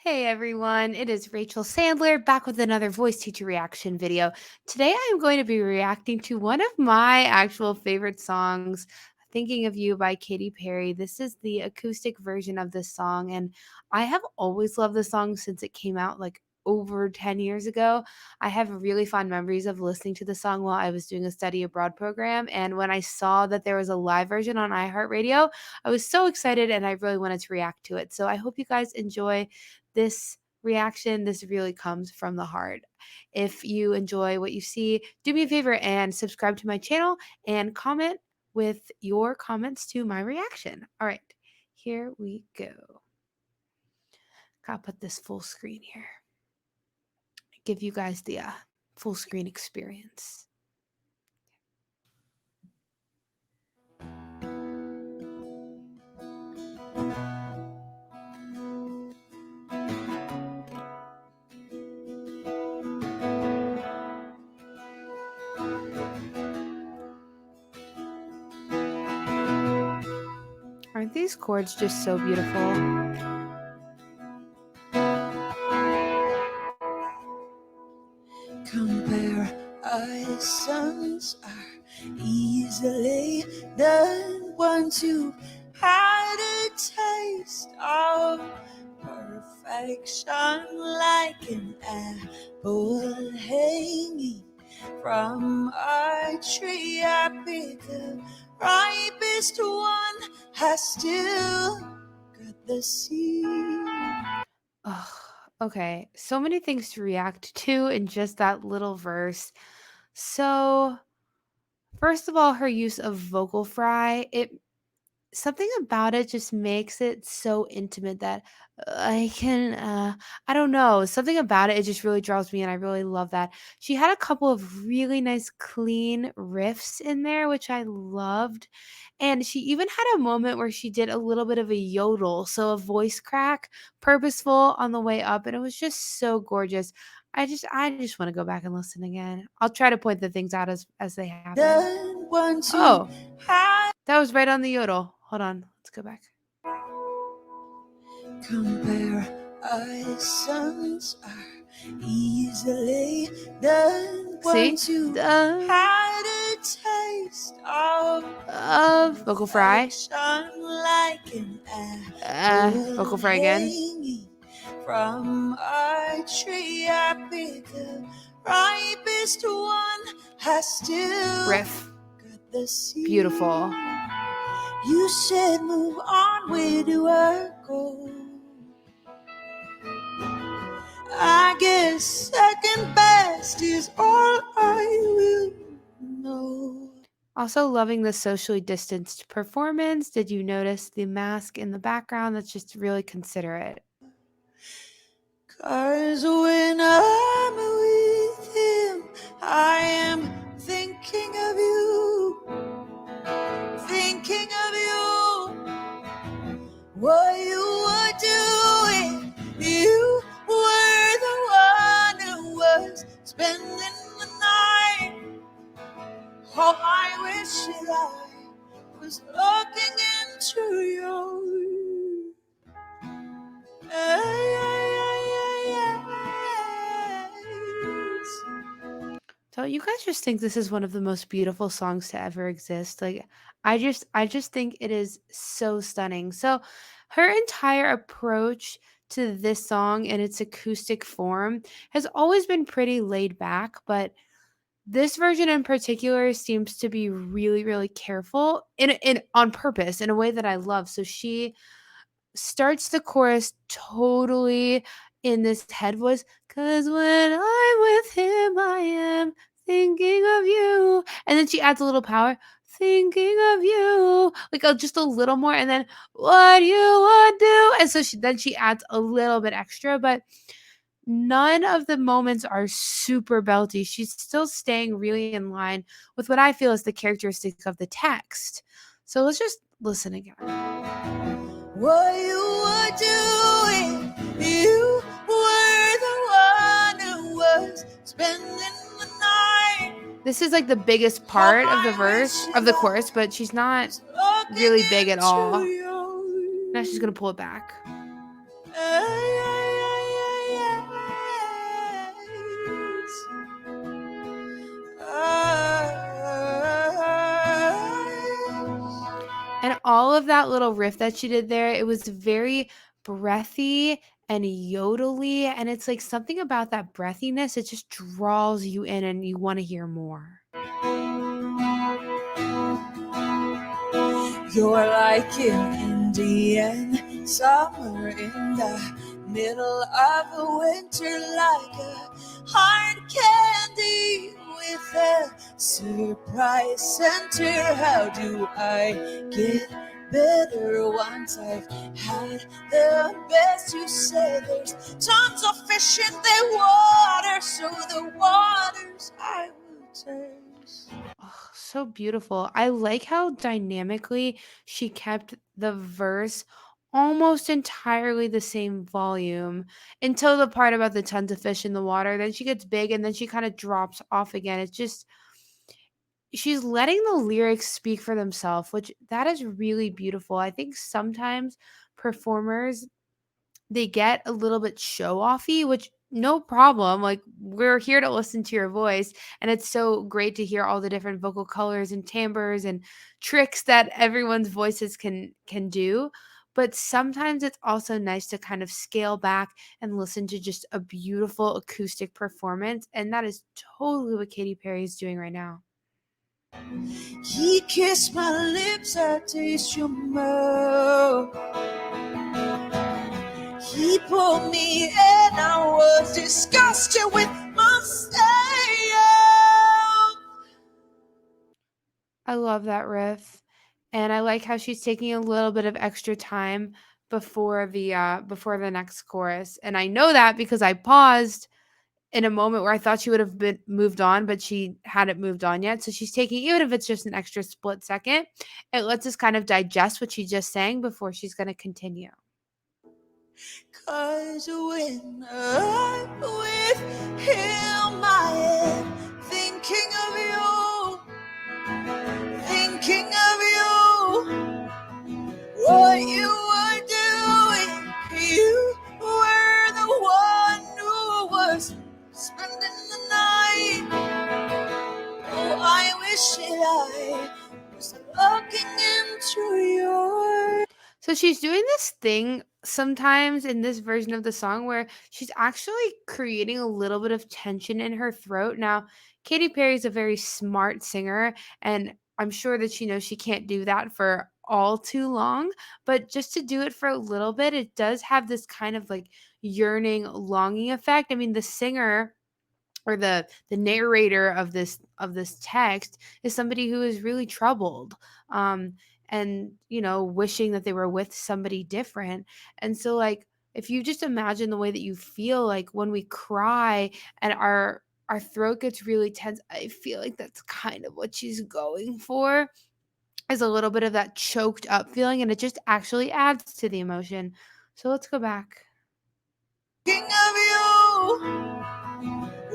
Hey everyone, it is Rachel Sandler back with another voice teacher reaction video. Today I am going to be reacting to one of my actual favorite songs, Thinking of You by Katy Perry. This is the acoustic version of this song, and I have always loved the song since it came out like over 10 years ago. I have really fond memories of listening to the song while I was doing a study abroad program, and when I saw that there was a live version on iHeartRadio, I was so excited and I really wanted to react to it. So I hope you guys enjoy this reaction. This really comes from the heart. If you enjoy what you see, do me a favor and subscribe to my channel and comment with your comments to my reaction. All right, here we go. Gotta put this full screen here. Give you guys the full screen experience. Aren't these chords just so beautiful? Comparisons are easily done once you've had a taste of perfection, like an apple hanging from a tree. I pick the ripest one, I still got the seed. Oh, okay. So many things to react to in just that little verse. So, first of all, her use of vocal fry, it something about it just makes it so intimate that I don't know, something about it, it just really draws me in. I really love that. She had a couple of really nice clean riffs in there, which I loved. And she even had a moment where she did a little bit of a yodel, so a voice crack, purposeful on the way up, and it was just so gorgeous. I just want to go back and listen again. I'll try to point the things out as they happen. Oh, that was right on the yodel. Hold on. Let's go back. Comparisons are easily done. See? Once you had a taste of Vocal fry. like an Vocal fry again. hanging from a tree. I pick the ripest one, I still Riff. got the seed. Beautiful. You said move on, where do I go? I guess second best is all I will know. Also loving the socially distanced performance. Did you notice the mask in the background? That's just really considerate. 'Cause when I'm with him, I am thinking of you, thinking of you. What you were doing, you were the one who was spending the night. Oh, I wish that I was looking into you. So you guys just think this is one of the most beautiful songs to ever exist. Like I just think it is so stunning. So her entire approach to this song and its acoustic form has always been pretty laid back, but this version in particular seems to be really, really careful in on purpose in a way that I love. So she starts the chorus totally in this head voice, 'cause when I'm with him, I am thinking of you. And then she adds a little power, thinking of you, like just a little more. And then what you would do. And so she adds a little bit extra, but none of the moments are super belty. She's still staying really in line with what I feel is the characteristic of the text. So let's just listen again. What you were doing, you were the one who was spending the night. This is like the biggest part of the verse, of the chorus, but she's not really big at all. Now she's gonna pull it back. of that little riff that she did there, it was very breathy and yodely, and it's like something about that breathiness, it just draws you in and you want to hear more. You're like an Indian summer in the middle of a winter, like a hard candy with a surprise center. How do I get better once I've had the best? You say there's tons of fish in the water, so the waters I will taste. Oh, so beautiful. I like how dynamically she kept the verse almost entirely the same volume until the part about the tons of fish in the water. Then she gets big and then she kind of drops off again. It's just she's letting the lyrics speak for themselves, which that is really beautiful. I think sometimes performers they get a little bit show offy, which no problem. Like we're here to listen to your voice, and it's so great to hear all the different vocal colors and timbres and tricks that everyone's voices can do. But sometimes it's also nice to kind of scale back and listen to just a beautiful acoustic performance, and that is totally what Katy Perry is doing right now. He kissed my lips, I taste your mouth. He pulled me in, I was disgusted with myself. I love that riff, and I like how she's taking a little bit of extra time before the next chorus, and I know that because I paused in a moment where I thought she would have been moved on, but she hadn't moved on yet. So she's taking, even if it's just an extra split second, it lets us kind of digest what she just sang before she's going to continue. 'Cause when I'm with him, I am thinking of you, thinking of you. What you were doing, you were the one who was spending the night. Oh, I wish that I was looking into your. So she's doing this thing sometimes in this version of the song where she's actually creating a little bit of tension in her throat. Now, Katy Perry is a very smart singer, and I'm sure that she knows she can't do that for all too long, but just to do it for a little bit, it does have this kind of like yearning, longing effect. I mean, the singer or the narrator of this text is somebody who is really troubled, um and wishing that they were with somebody different. And so like if you just imagine the way that you feel like when we cry and our throat gets really tense, I feel like that's kind of what she's going for, is a little bit of that choked up feeling, and it just actually adds to the emotion. So let's go back. Thinking of you,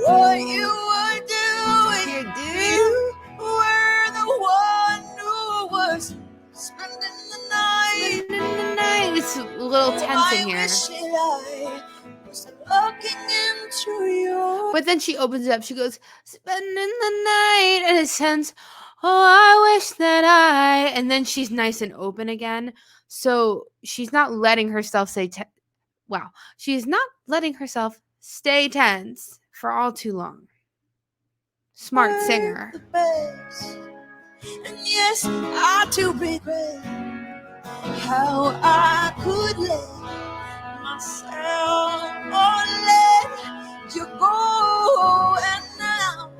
what you were doing, Here, dude. you were the one who was spending the night. Spending the night. It's a little Oh, tense in I here. wish that I was looking into your. But then she opens it up. She goes, spending the night. And it sounds, oh, I wish that I. And then she's nice and open again. So she's not letting herself wow. She's not letting herself stay tense for all too long. Smart singer. The best. And yes, I too regret how I could let myself let you go. And now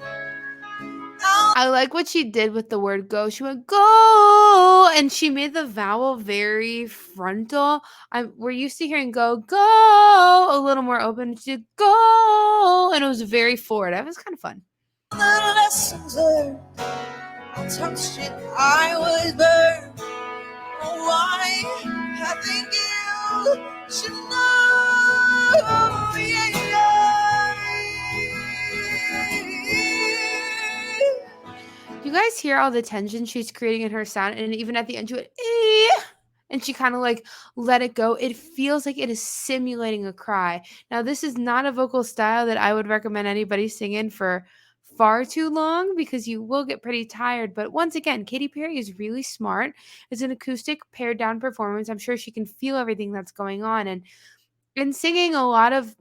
I like what she did with the word go. She went go, and she made the vowel very frontal. We're used to hearing go a little more open. She did go, and it was very forward. That was kind of fun. the lessons learned, I touched it, I was burned. Oh, I think you should know. Yeah, You guys hear all the tension she's creating in her sound, and even at the end, she went, "Eh," and she kind of like let it go. It feels like it is simulating a cry. Now, this is not a vocal style that I would recommend anybody sing in for far too long because you will get pretty tired. But once again, Katy Perry is really smart. It's an acoustic pared down performance. I'm sure she can feel everything that's going on. And in singing a lot of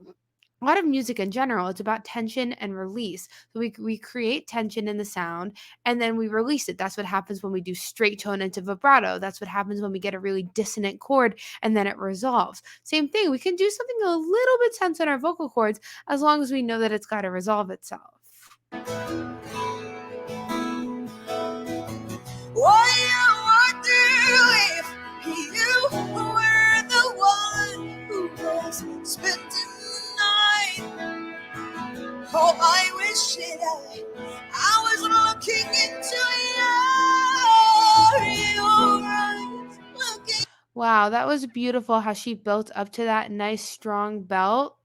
music in general, it's about tension and release. So we create tension in the sound and then we release it. That's what happens when we do straight tone into vibrato. That's what happens when we get a really dissonant chord and then it resolves. Same thing, we can do something a little bit tense in our vocal cords as long as we know that it's got to resolve itself. What you would do if you were the one who was spending the night? Oh, I wish that I was looking into your eyes, looking Wow, that was beautiful how she built up to that nice strong belt.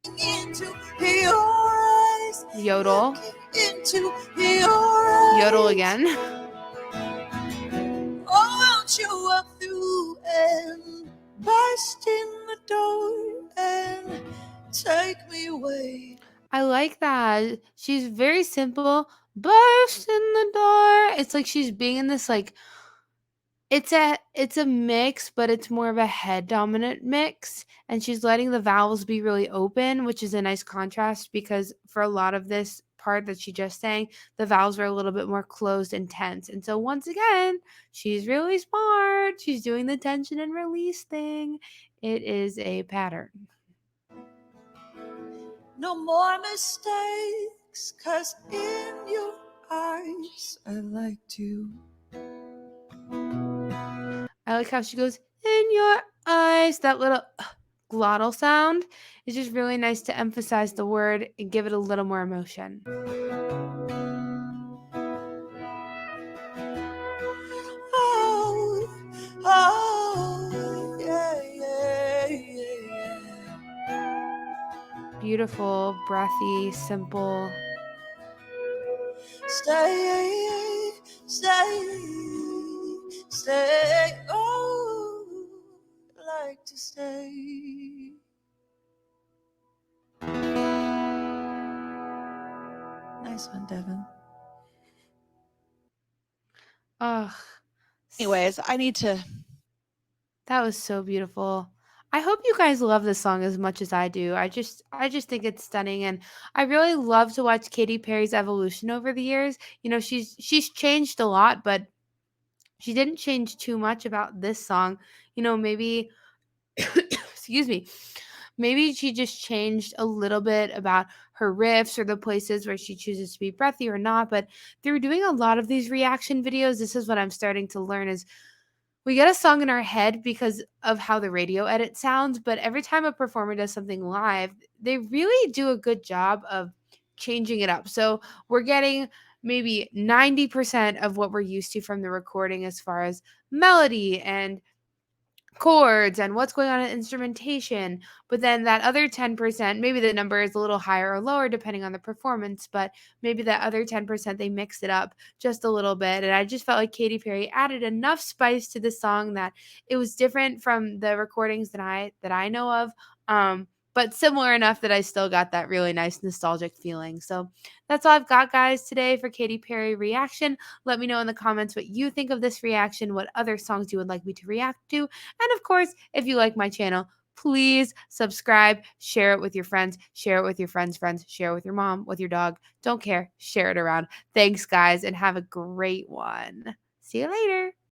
into your eyes, Yodel. looking into your eyes. Yodel again. Oh, won't you walk through and burst in the door and take me away? I like that. She's very simple. Burst in the door. It's like she's being in this like it's a mix, but it's more of a head dominant mix and she's letting the vowels be really open, which is a nice contrast because for a lot of this part that she just sang, the vowels were a little bit more closed and tense. And so once again, she's really smart. She's doing the tension and release thing. It is a pattern. No more mistakes, 'cause in your eyes I like to. I like how she goes, in your eyes. That little glottal sound is just really nice to emphasize the word and give it a little more emotion. Oh, oh, yeah, yeah, yeah, yeah. Beautiful, breathy, simple. Stay, stay, stay. Oh, I like to stay. Nice one, Devin. Ugh. Anyways, I need to. That was so beautiful. I hope you guys love this song as much as I do. I just think it's stunning and I really love to watch Katy Perry's evolution over the years. She's changed a lot, but she didn't change too much about this song. Maybe excuse me. Maybe she just changed a little bit about her riffs or the places where she chooses to be breathy or not, but through doing a lot of these reaction videos, this is what I'm starting to learn is we get a song in our head because of how the radio edit sounds, but every time a performer does something live, they really do a good job of changing it up. So we're getting maybe 90% of what we're used to from the recording as far as melody and chords and what's going on in instrumentation. But then that other 10%, maybe the number is a little higher or lower depending on the performance, but maybe that other 10% they mixed it up just a little bit. And I just felt like Katy Perry added enough spice to the song that it was different from the recordings that I know of. But similar enough that I still got that really nice nostalgic feeling. So that's all I've got, guys, today for Katy Perry reaction. Let me know in the comments what you think of this reaction, what other songs you would like me to react to. And of course, if you like my channel, please subscribe, share it with your friends, share it with your friends' friends, share it with your mom, with your dog. Don't care. Share it around. Thanks, guys, and have a great one. See you later.